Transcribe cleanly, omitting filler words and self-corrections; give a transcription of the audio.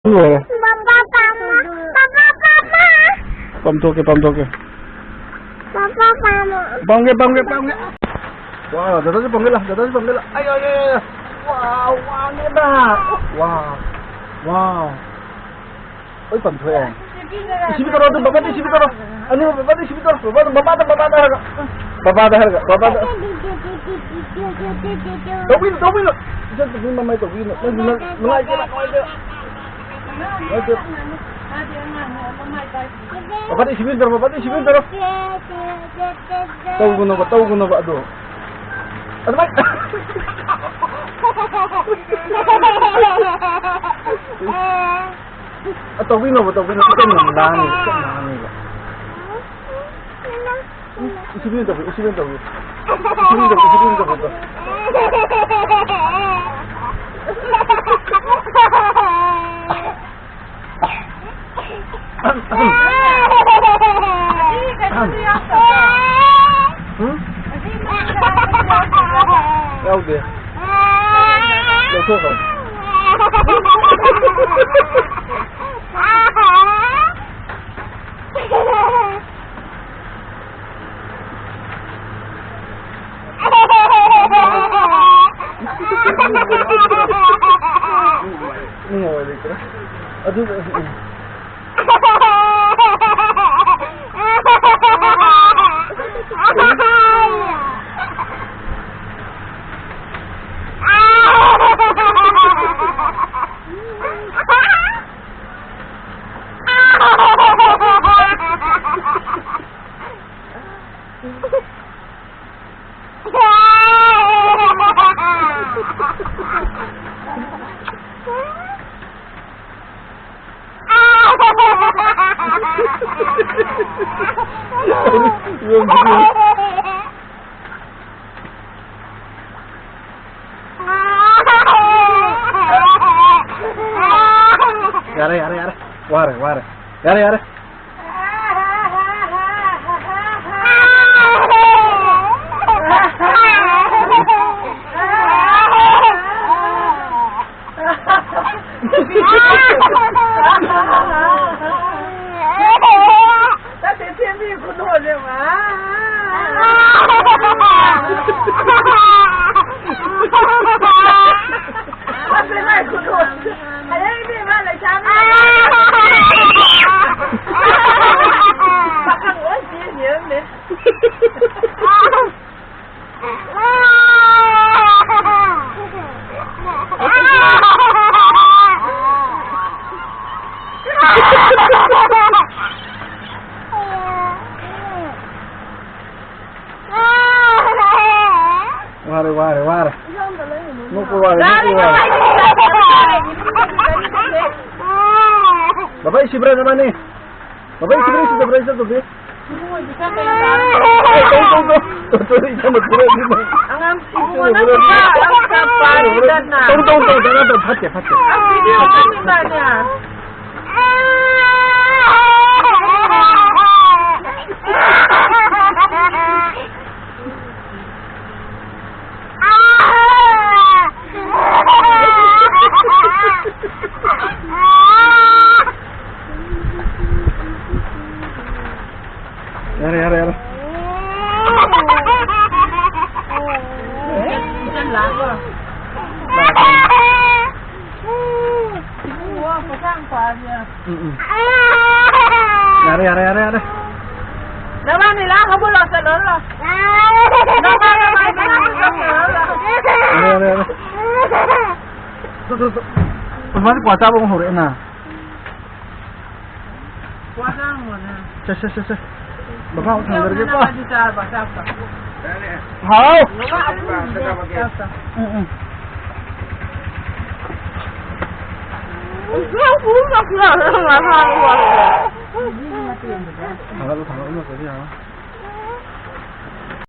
Iya. Papa. Pamtoke. Papa. Panggil. Wow, datang si panggil lah. Ayo. Wow, hebat. Wow. Oi, pamtoke. Isi bitaro tuh, bapak isi bitaro. Anu, bapak isi bitaro. Bapak ada harga. Tawin. Bisa tuh mama itu win. Mengajar. Bapak isi bitaro. Tahu guna Pak do. Aduh, Pak. Atau wino kita menang. Isi bintu. Ya udah. Ya sudah. Aduh. Yare. Ware. Yare. Ware. Nuku ware. Bapak isi berapa mana nih? Bapak isi berapa satu deh? Yare. Yare. Naman nila kamu lo sa lolo. Yare. Tuh. Masih puasa apa mau hore na? Puasa mo na. Ses. Bapak sandar gitu. Basta. Hao. Kalau lu tadi ya.